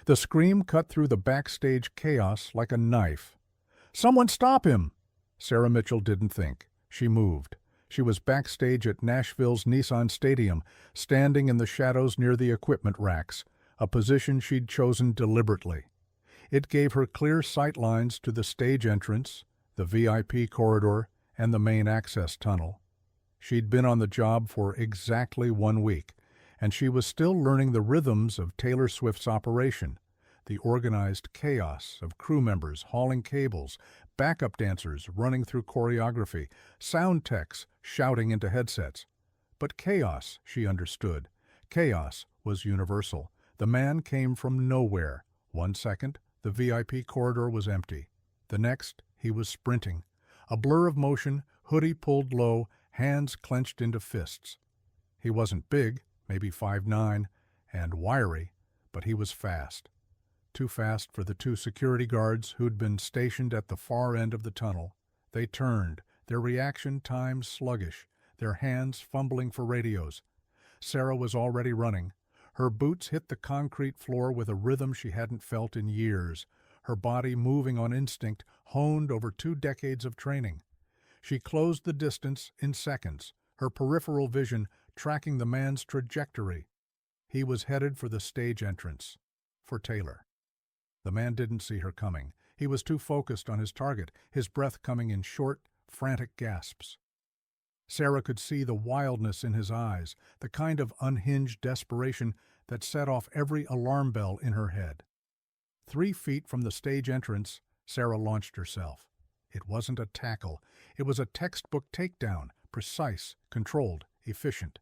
The scream cut through the backstage chaos like a knife. "Someone stop him!" Sarah Mitchell didn't think. She moved. She was backstage at Nashville's Nissan Stadium, standing in the shadows near the equipment racks, a position she'd chosen deliberately. It gave her clear sight lines to the stage entrance, the VIP corridor, and the main access tunnel. She'd been on the job for exactly 1 week, and she was still learning the rhythms of Taylor Swift's operation, the organized chaos of crew members hauling cables, backup dancers running through choreography, sound techs shouting into headsets. But chaos, she understood. Chaos was universal. The man came from nowhere. 1 second, the VIP corridor was empty. The next, he was sprinting. A blur of motion, hoodie pulled low, hands clenched into fists. He wasn't big, maybe 5'9", and wiry, but he was fast. Too fast for the 2 security guards who'd been stationed at the far end of the tunnel. They turned, their reaction time sluggish, their hands fumbling for radios. Sarah was already running. Her boots hit the concrete floor with a rhythm she hadn't felt in years, her body moving on instinct, honed over 2 decades of training. She closed the distance in seconds, her peripheral vision tracking the man's trajectory. He was headed for the stage entrance, for Taylor. The man didn't see her coming. He was too focused on his target, his breath coming in short, frantic gasps. Sarah could see the wildness in his eyes, the kind of unhinged desperation that set off every alarm bell in her head. 3 feet from the stage entrance, Sarah launched herself. It wasn't a tackle. It was a textbook takedown, precise, controlled, efficient.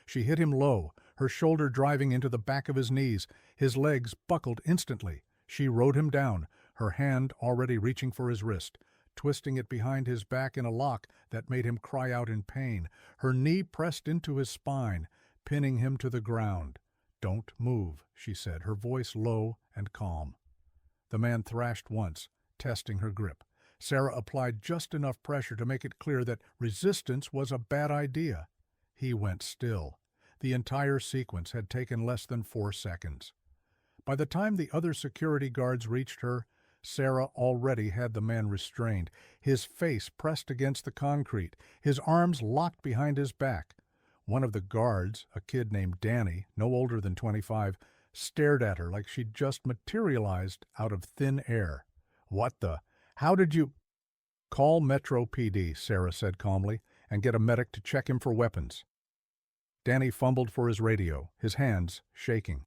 She hit him low, her shoulder driving into the back of his knees. His legs buckled instantly. She rode him down, her hand already reaching for his wrist, twisting it behind his back in a lock that made him cry out in pain. Her knee pressed into his spine, pinning him to the ground. "Don't move," she said, her voice low and calm. The man thrashed once, testing her grip. Sarah applied just enough pressure to make it clear that resistance was a bad idea. He went still. The entire sequence had taken less than 4 seconds. By the time the other security guards reached her, Sarah already had the man restrained, his face pressed against the concrete, his arms locked behind his back. One of the guards, a kid named Danny, no older than 25, stared at her like she'd just materialized out of thin air. "What the? How did you—" "Call Metro PD," Sarah said calmly, "and get a medic to check him for weapons." Danny fumbled for his radio, his hands shaking.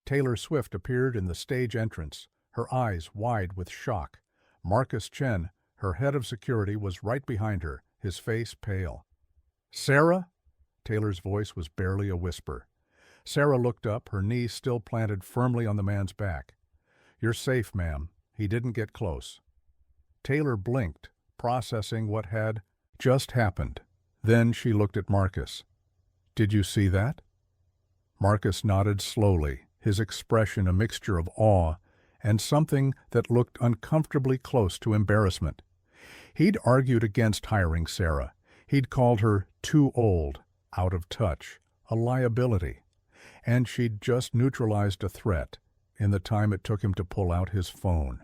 Taylor Swift appeared in the stage entrance, her eyes wide with shock. Marcus Chen, her head of security, was right behind her, his face pale. "Sarah?" Taylor's voice was barely a whisper. Sarah looked up, her knees still planted firmly on the man's back. "You're safe, ma'am. He didn't get close." Taylor blinked, processing what had just happened. Then she looked at Marcus. "Did you see that?" Marcus nodded slowly, his expression a mixture of awe and something that looked uncomfortably close to embarrassment. He'd argued against hiring Sarah. He'd called her too old, out of touch, a liability. And she'd just neutralized a threat in the time it took him to pull out his phone.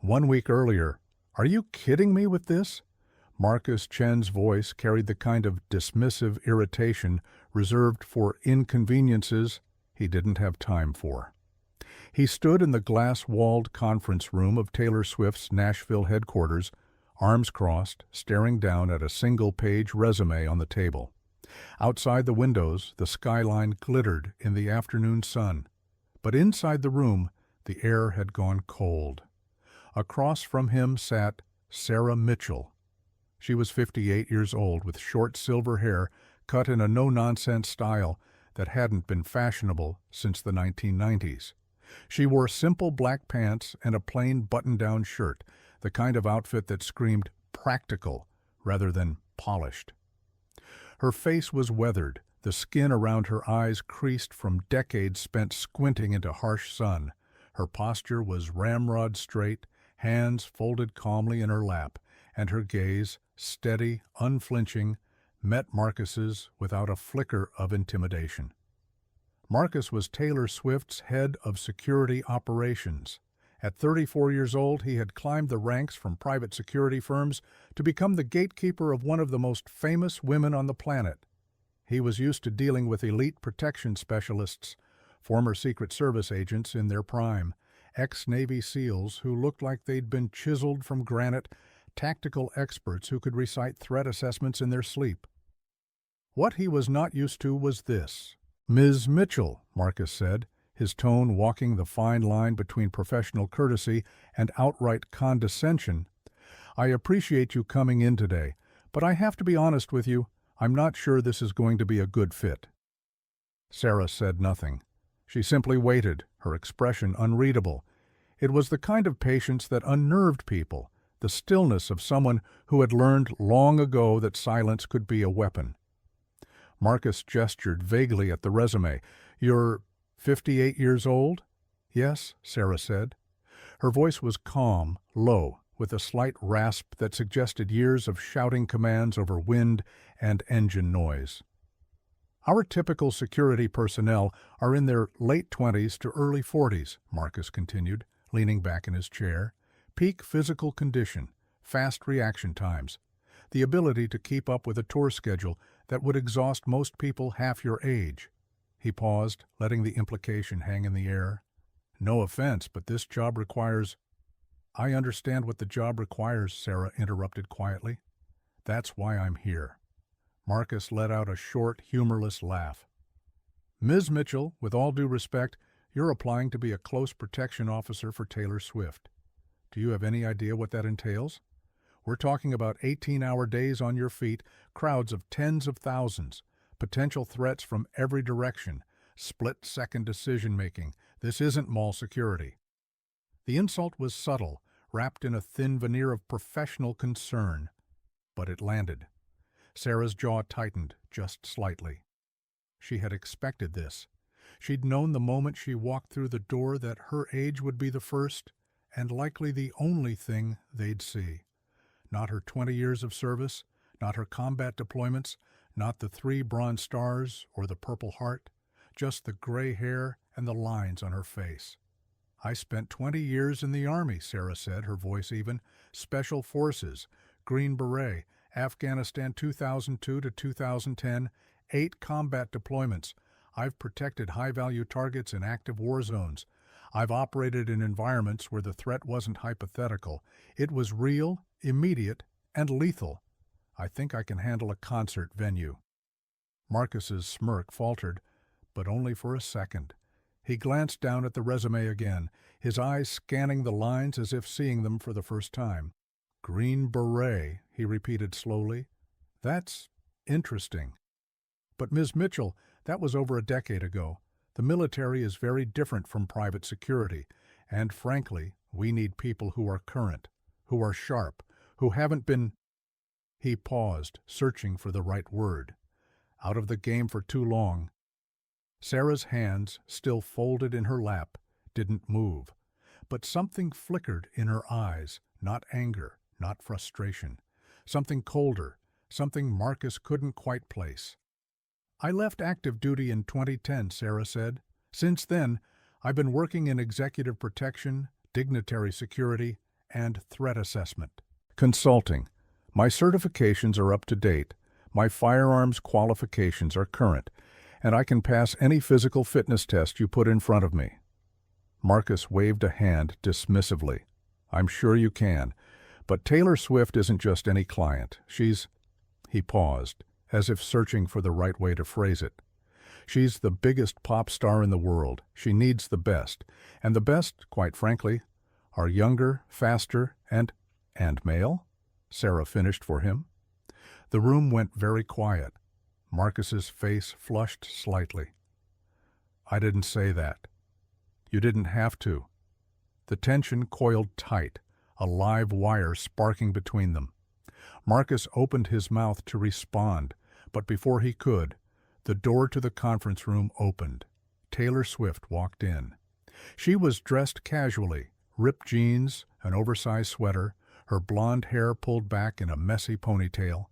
1 week earlier, "Are you kidding me with this?" Marcus Chen's voice carried the kind of dismissive irritation reserved for inconveniences he didn't have time for. He stood in the glass-walled conference room of Taylor Swift's Nashville headquarters, arms crossed, staring down at a single-page resume on the table. Outside the windows, the skyline glittered in the afternoon sun. But inside the room, the air had gone cold. Across from him sat Sarah Mitchell. She was 58 years old, with short silver hair cut in a no-nonsense style that hadn't been fashionable since the 1990s. She wore simple black pants and a plain button-down shirt, the kind of outfit that screamed practical rather than polished. Her face was weathered, the skin around her eyes creased from decades spent squinting into harsh sun. Her posture was ramrod straight, hands folded calmly in her lap, and her gaze, steady, unflinching, met Marcus's without a flicker of intimidation. Marcus was Taylor Swift's head of security operations. At 34 years old, he had climbed the ranks from private security firms to become the gatekeeper of one of the most famous women on the planet. He was used to dealing with elite protection specialists, former Secret Service agents in their prime, ex-Navy SEALs who looked like they'd been chiseled from granite, tactical experts who could recite threat assessments in their sleep. What he was not used to was this. "Ms. Mitchell," Marcus said, his tone walking the fine line between professional courtesy and outright condescension. "I appreciate you coming in today, but I have to be honest with you, I'm not sure this is going to be a good fit." Sarah said nothing. She simply waited, her expression unreadable. It was the kind of patience that unnerved people, the stillness of someone who had learned long ago that silence could be a weapon. Marcus gestured vaguely at the resume. "You're 58 years old?" "Yes," Sarah said. Her voice was calm, low, with a slight rasp that suggested years of shouting commands over wind and engine noise. "Our typical security personnel are in their late 20s to early 40s, Marcus continued, leaning back in his chair. "Peak physical condition, fast reaction times, the ability to keep up with a tour schedule that would exhaust most people half your age." He paused, letting the implication hang in the air. "No offense, but this job requires—" "I understand what the job requires," Sarah interrupted quietly. "That's why I'm here." Marcus let out a short, humorless laugh. "Ms. Mitchell, with all due respect, you're applying to be a close protection officer for Taylor Swift. Do you have any idea what that entails? We're talking about 18-hour days on your feet, crowds of tens of thousands, potential threats from every direction, split-second decision-making. This isn't mall security." The insult was subtle, wrapped in a thin veneer of professional concern. But it landed. Sarah's jaw tightened just slightly. She had expected this. She'd known the moment she walked through the door that her age would be the first, and likely the only thing they'd see. Not her 20 years of service, not her combat deployments, not the 3 Bronze Stars or the Purple Heart, just the gray hair and the lines on her face. "I spent 20 years in the Army," Sarah said, her voice even. "Special Forces, Green Beret, Afghanistan 2002 to 2010, 8 combat deployments. I've protected high-value targets in active war zones. I've operated in environments where the threat wasn't hypothetical. It was real, immediate, and lethal. I think I can handle a concert venue." Marcus's smirk faltered, but only for a second. He glanced down at the resume again, his eyes scanning the lines as if seeing them for the first time. "Green Beret," he repeated slowly. "That's interesting. But Ms. Mitchell, that was over a decade ago. The military is very different from private security, and frankly, we need people who are current, who are sharp, who haven't been—" He paused, searching for the right word. "Out of the game for too long." Sarah's hands, still folded in her lap, didn't move, but something flickered in her eyes, not anger, not frustration. Something colder, something Marcus couldn't quite place. "I left active duty in 2010, Sarah said. Since then, I've been working in executive protection, dignitary security, and threat assessment. Consulting. My certifications are up to date, my firearms qualifications are current, and I can pass any physical fitness test you put in front of me." Marcus waved a hand dismissively. "I'm sure you can, but Taylor Swift isn't just any client. She's—" He paused, as if searching for the right way to phrase it. "She's the biggest pop star in the world. She needs the best, and the best, quite frankly, are younger, faster, and male?" Sarah finished for him. The room went very quiet. Marcus's face flushed slightly. "I didn't say that. You didn't have to." The tension coiled tight, a live wire sparking between them. Marcus opened his mouth to respond, but before he could, the door to the conference room opened. Taylor Swift walked in. She was dressed casually, ripped jeans, an oversized sweater, her blonde hair pulled back in a messy ponytail.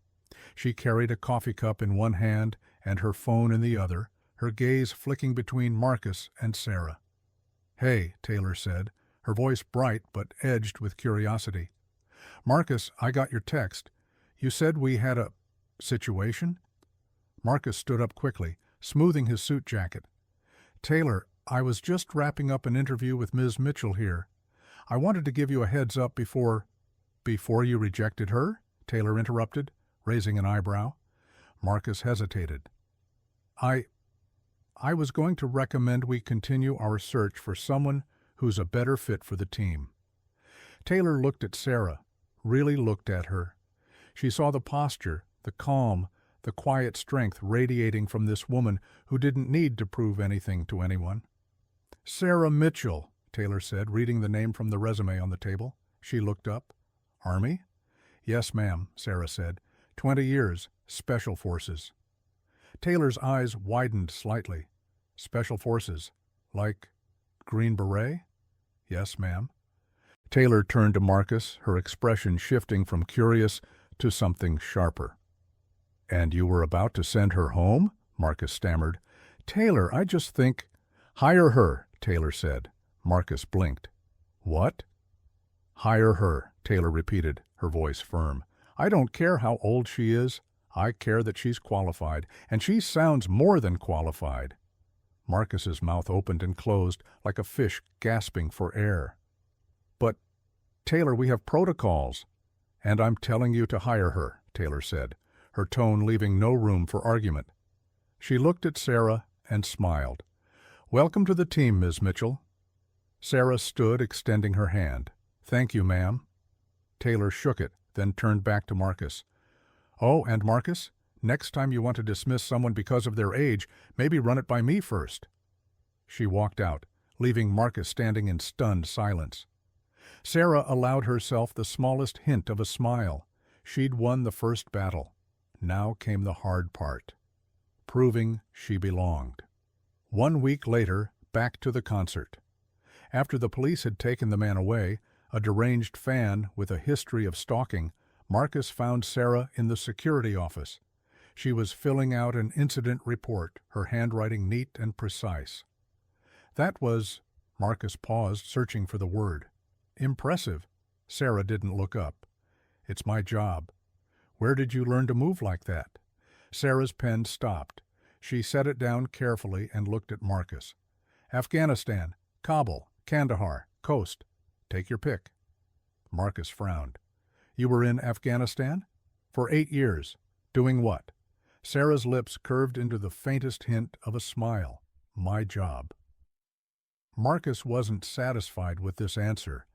She carried a coffee cup in one hand and her phone in the other, her gaze flicking between Marcus and Sarah. "Hey," Taylor said, her voice bright but edged with curiosity. "Marcus, I got your text. You said we had a situation?" Marcus stood up quickly, smoothing his suit jacket. "Taylor, I was just wrapping up an interview with Ms. Mitchell here. I wanted to give you a heads up before—" "Before you rejected her?" Taylor interrupted, raising an eyebrow. Marcus hesitated. I was going to recommend we continue our search for someone who's a better fit for the team." Taylor looked at Sarah, really looked at her. She saw the posture, the calm, the quiet strength radiating from this woman who didn't need to prove anything to anyone. "Sarah Mitchell," Taylor said, reading the name from the resume on the table. She looked up. "Army?" "Yes, ma'am," Sarah said. 20 years, Special Forces." Taylor's eyes widened slightly. "Special Forces? Like Green Beret?" "Yes, ma'am." Taylor turned to Marcus, her expression shifting from curious to something sharper. "And you were about to send her home?" Marcus stammered. "Taylor, I just think—" "Hire her," Taylor said. Marcus blinked. "What?" "Hire her," Taylor repeated, her voice firm. "I don't care how old she is. I care that she's qualified, and she sounds more than qualified." Marcus's mouth opened and closed like a fish gasping for air. "But, Taylor, we have protocols." "And I'm telling you to hire her," Taylor said, her tone leaving no room for argument. She looked at Sarah and smiled. "Welcome to the team, Ms. Mitchell." Sarah stood, extending her hand. "Thank you, ma'am." Taylor shook it, then turned back to Marcus. "Oh, and Marcus, next time you want to dismiss someone because of their age, maybe run it by me first." She walked out, leaving Marcus standing in stunned silence. Sarah allowed herself the smallest hint of a smile. She'd won the first battle. Now came the hard part. Proving she belonged. 1 week later, back to the concert. After the police had taken the man away, a deranged fan with a history of stalking, Marcus found Sarah in the security office. She was filling out an incident report, her handwriting neat and precise. That was— Marcus paused, searching for the word. "Impressive." Sarah didn't look up. "It's my job." "Where did you learn to move like that?" Sarah's pen stopped. She set it down carefully and looked at Marcus. "Afghanistan, Kabul, Kandahar, Coast. Take your pick." Marcus frowned. "You were in Afghanistan?" "For 8 years. Doing what?" Sarah's lips curved into the faintest hint of a smile. "My job." Marcus wasn't satisfied with this answer,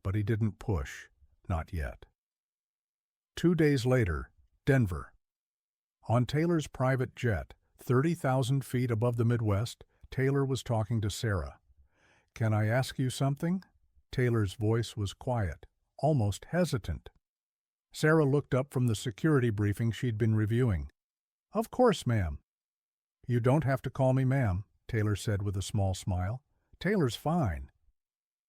but he didn't push. Not yet. 2 days later, Denver. On Taylor's private jet, 30,000 feet above the Midwest, Taylor was talking to Sarah. "Can I ask you something?" Taylor's voice was quiet, almost hesitant. Sarah looked up from the security briefing she'd been reviewing. "Of course, ma'am." "You don't have to call me ma'am," Taylor said with a small smile. "Taylor's fine."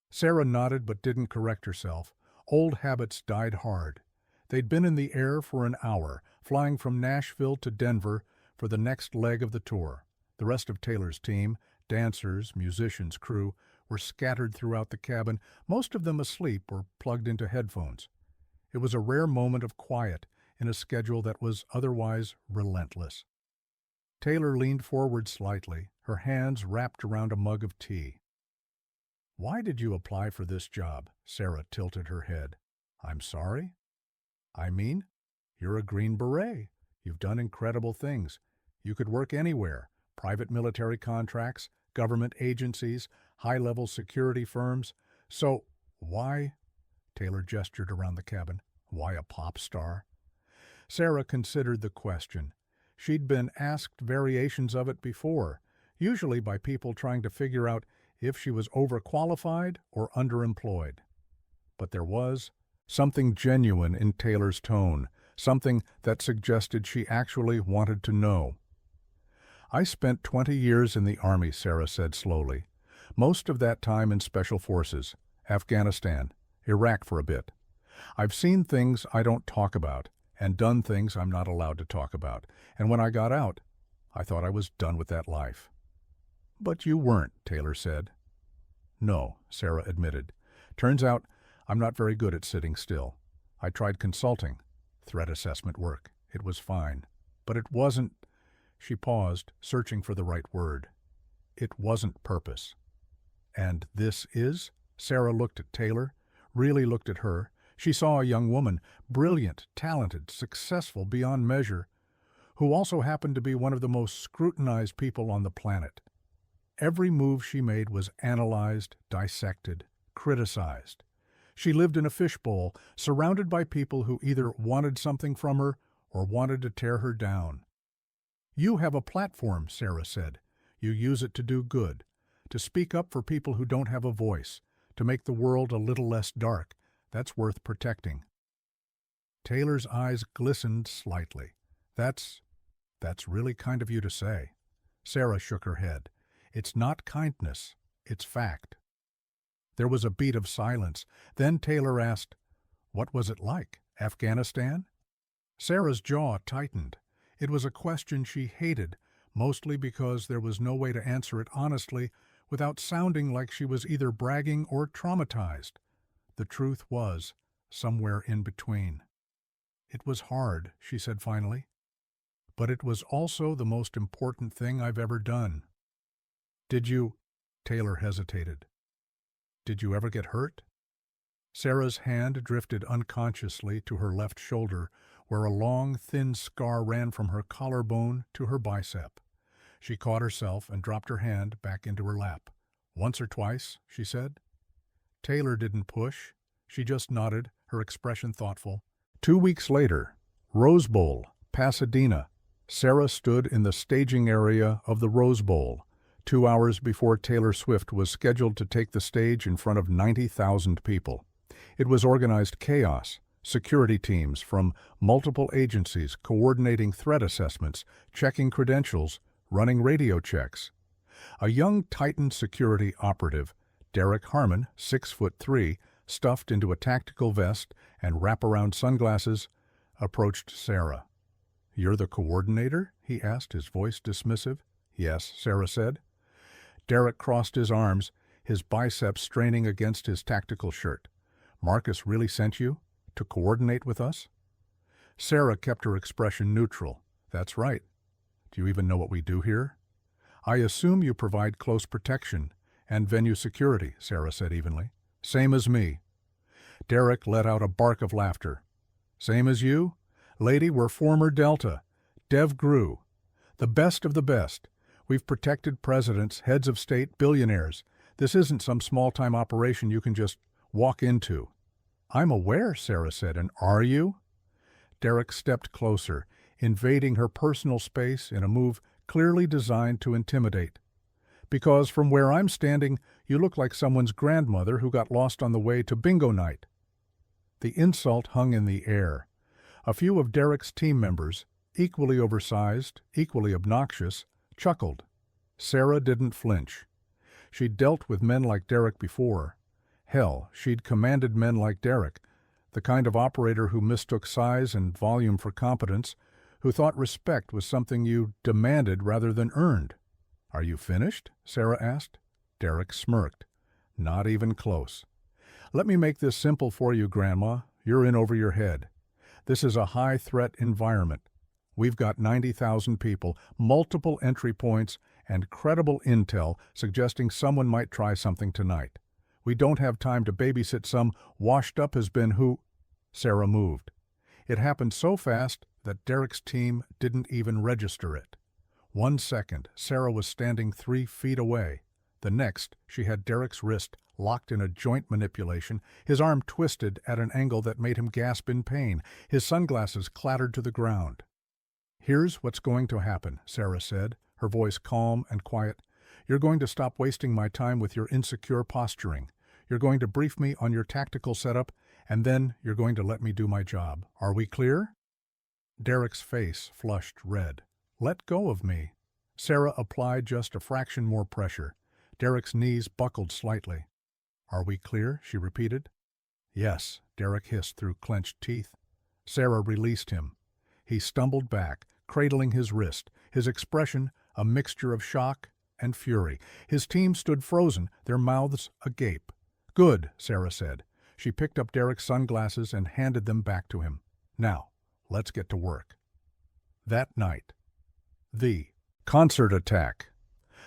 Sarah nodded but didn't correct herself. Old habits died hard. They'd been in the air for an hour, flying from Nashville to Denver for the next leg of the tour. The rest of Taylor's team, dancers, musicians, crew, were scattered throughout the cabin, most of them asleep or plugged into headphones. It was a rare moment of quiet in a schedule that was otherwise relentless. Taylor leaned forward slightly, her hands wrapped around a mug of tea. "Why did you apply for this job?" Sarah tilted her head. "I'm sorry?" "I mean, you're a Green Beret. You've done incredible things. You could work anywhere, private military contracts, government agencies, high-level security firms. So, why—" Taylor gestured around the cabin. "Why a pop star?" Sarah considered the question. She'd been asked variations of it before, usually by people trying to figure out if she was overqualified or underemployed. But there was something genuine in Taylor's tone, something that suggested she actually wanted to know. "I spent 20 years in the Army," Sarah said slowly. "Most of that time in Special Forces, Afghanistan, Iraq for a bit. I've seen things I don't talk about, and done things I'm not allowed to talk about. And when I got out, I thought I was done with that life." "But you weren't," Taylor said. "No," Sarah admitted. "Turns out I'm not very good at sitting still. I tried consulting, threat assessment work. It was fine. But it wasn't—" She paused, searching for the right word. "It wasn't purpose." "And this is?" Sarah looked at Taylor, really looked at her. She saw a young woman, brilliant, talented, successful beyond measure, who also happened to be one of the most scrutinized people on the planet. Every move she made was analyzed, dissected, criticized. She lived in a fishbowl, surrounded by people who either wanted something from her or wanted to tear her down. "You have a platform," Sarah said. "You use it to do good, to speak up for people who don't have a voice, to make the world a little less dark. That's worth protecting." Taylor's eyes glistened slightly. That's really kind of you to say." Sarah shook her head. "It's not kindness, it's fact." There was a beat of silence. Then Taylor asked, "What was it like? Afghanistan?" Sarah's jaw tightened. It was a question she hated, mostly because there was no way to answer it honestly without sounding like she was either bragging or traumatized. The truth was somewhere in between. "It was hard," she said finally. "But it was also the most important thing I've ever done." "Did you—" Taylor hesitated. "Did you ever get hurt?" Sarah's hand drifted unconsciously to her left shoulder, where a long, thin scar ran from her collarbone to her bicep. She caught herself and dropped her hand back into her lap. "Once or twice," she said. Taylor didn't push. She just nodded, her expression thoughtful. 2 weeks later, Rose Bowl, Pasadena. Sarah stood in the staging area of the Rose Bowl, 2 hours before Taylor Swift was scheduled to take the stage in front of 90,000 people. It was organized chaos, security teams from multiple agencies coordinating threat assessments, checking credentials, running radio checks. A young Titan security operative, Derek Harmon, 6'3", stuffed into a tactical vest and wraparound sunglasses, approached Sarah. "You're the coordinator?" he asked, his voice dismissive. "Yes," Sarah said. Derek crossed his arms, his biceps straining against his tactical shirt. "Marcus really sent you? To coordinate with us?" Sarah kept her expression neutral. "That's right. Do you even know what we do here?" "I assume you provide close protection and venue security," Sarah said evenly. "Same as me." Derek let out a bark of laughter. "Same as you? Lady, we're former Delta. Dev Gru. The best of the best. We've protected presidents, heads of state, billionaires. This isn't some small-time operation you can just walk into." "I'm aware," Sarah said. "And are you?" Derek stepped closer, invading her personal space in a move clearly designed to intimidate. "Because from where I'm standing, you look like someone's grandmother who got lost on the way to bingo night." The insult hung in the air. A few of Derek's team members, equally oversized, equally obnoxious, chuckled. Sarah didn't flinch. She'd dealt with men like Derek before. Hell, she'd commanded men like Derek, the kind of operator who mistook size and volume for competence, who thought respect was something you demanded rather than earned. "Are you finished?" Sarah asked. Derek smirked. "Not even close. Let me make this simple for you, Grandma. You're in over your head. This is a high-threat environment. We've got 90,000 people, multiple entry points, and credible intel suggesting someone might try something tonight. We don't have time to babysit some washed-up has-been who—" Sarah moved. It happened so fast that Derek's team didn't even register it. 1 second, Sarah was standing 3 feet away. The next, she had Derek's wrist locked in a joint manipulation, his arm twisted at an angle that made him gasp in pain. His sunglasses clattered to the ground. "Here's what's going to happen," Sarah said, her voice calm and quiet. "You're going to stop wasting my time with your insecure posturing. You're going to brief me on your tactical setup, and then you're going to let me do my job. Are we clear?" Derek's face flushed red. "Let go of me." Sarah applied just a fraction more pressure. Derek's knees buckled slightly. "Are we clear?" she repeated. "Yes," Derek hissed through clenched teeth. Sarah released him. He stumbled back, cradling his wrist, his expression a mixture of shock and fury. His team stood frozen, their mouths agape. "Good," Sarah said. She picked up Derek's sunglasses and handed them back to him. "Now, let's get to work." That night, the concert attack.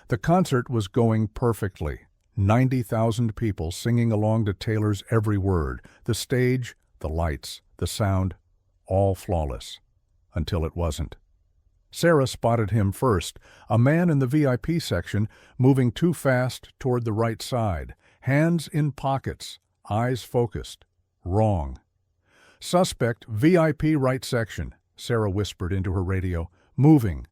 The concert was going perfectly. 90,000 people singing along to Taylor's every word. The stage, the lights, the sound, all flawless. Until it wasn't. Sarah spotted him first, a man in the VIP section moving too fast toward the right side, hands in pockets, eyes focused. Wrong. "Suspect, VIP right section," Sarah whispered into her radio. "Moving."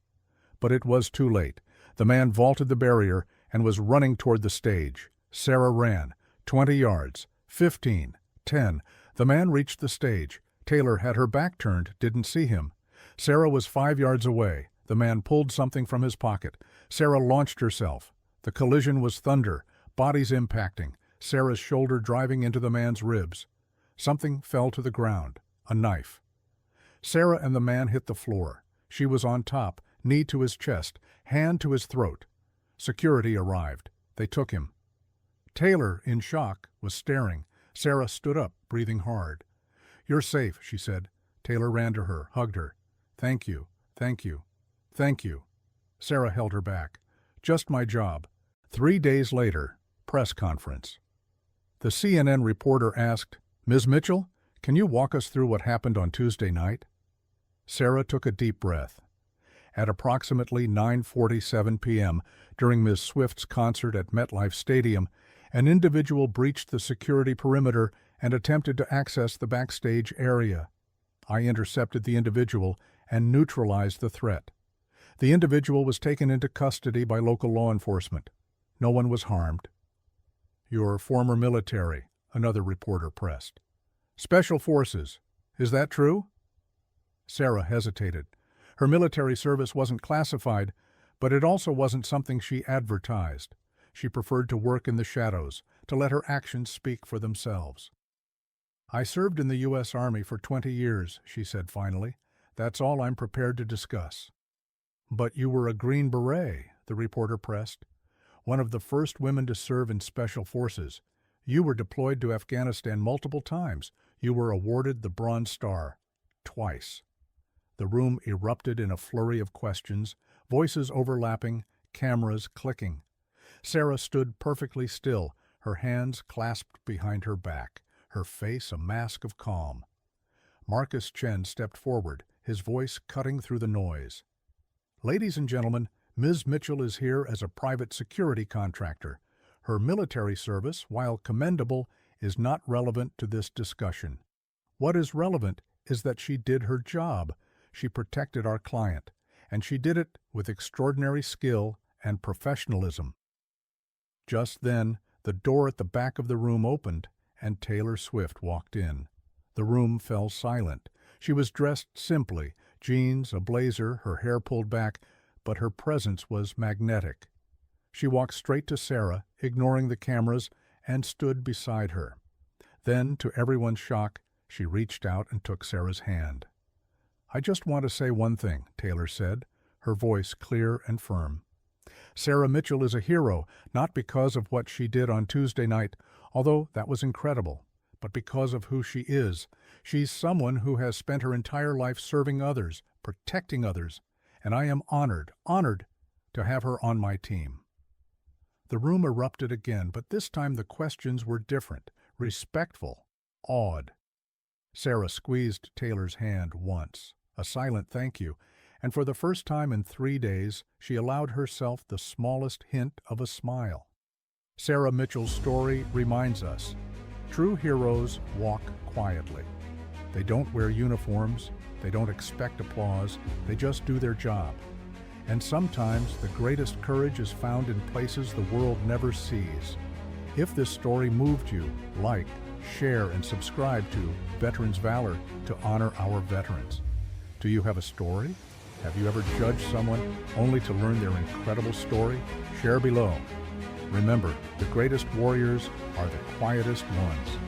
But it was too late. The man vaulted the barrier and was running toward the stage. Sarah ran. 20 yards. 15. 10. The man reached the stage. Taylor had her back turned, didn't see him. Sarah was 5 yards away. The man pulled something from his pocket. Sarah launched herself. The collision was thunder, bodies impacting, Sarah's shoulder driving into the man's ribs. Something fell to the ground. A knife. Sarah and the man hit the floor. She was on top, knee to his chest, hand to his throat. Security arrived. They took him. Taylor, in shock, was staring. Sarah stood up, breathing hard. "You're safe," she said. Taylor ran to her, hugged her. "Thank you, thank you, thank you." Sarah held her back. "Just my job." 3 days later, press conference. The CNN reporter asked, "Ms. Mitchell, can you walk us through what happened on Tuesday night?" Sarah took a deep breath. At approximately 9:47 p.m., during Ms. Swift's concert at MetLife Stadium, an individual breached the security perimeter and attempted to access the backstage area. I intercepted the individual and neutralized the threat. The individual was taken into custody by local law enforcement. No one was harmed. "You're former military," another reporter pressed. "Special Forces. Is that true?" Sarah hesitated. Her military service wasn't classified, but it also wasn't something she advertised. She preferred to work in the shadows, to let her actions speak for themselves. "I served in the U.S. Army for 20 years, she said finally. "That's all I'm prepared to discuss." "But you were a Green Beret," the reporter pressed. "One of the first women to serve in Special Forces. You were deployed to Afghanistan multiple times. You were awarded the Bronze Star. Twice." The room erupted in a flurry of questions, voices overlapping, cameras clicking. Sarah stood perfectly still, her hands clasped behind her back, her face a mask of calm. Marcus Chen stepped forward, his voice cutting through the noise. "Ladies and gentlemen, Ms. Mitchell is here as a private security contractor. Her military service, while commendable, is not relevant to this discussion. What is relevant is that she did her job. She protected our client, and she did it with extraordinary skill and professionalism." Just then, the door at the back of the room opened, and Taylor Swift walked in. The room fell silent. She was dressed simply, jeans, a blazer, her hair pulled back, but her presence was magnetic. She walked straight to Sarah, ignoring the cameras, and stood beside her. Then, to everyone's shock, she reached out and took Sarah's hand. "I just want to say one thing," Taylor said, her voice clear and firm. "Sarah Mitchell is a hero, not because of what she did on Tuesday night, although that was incredible, but because of who she is. She's someone who has spent her entire life serving others, protecting others, and I am honored to have her on my team." The room erupted again, but this time the questions were different, respectful, awed. Sarah squeezed Taylor's hand once, a silent thank you, and for the first time in 3 days, she allowed herself the smallest hint of a smile. Sarah Mitchell's story reminds us, true heroes walk quietly. They don't wear uniforms, they don't expect applause, they just do their job. And sometimes the greatest courage is found in places the world never sees. If this story moved you, like, share, and subscribe to Veterans Valor to honor our veterans. Do you have a story? Have you ever judged someone only to learn their incredible story? Share below. Remember, the greatest warriors are the quietest ones.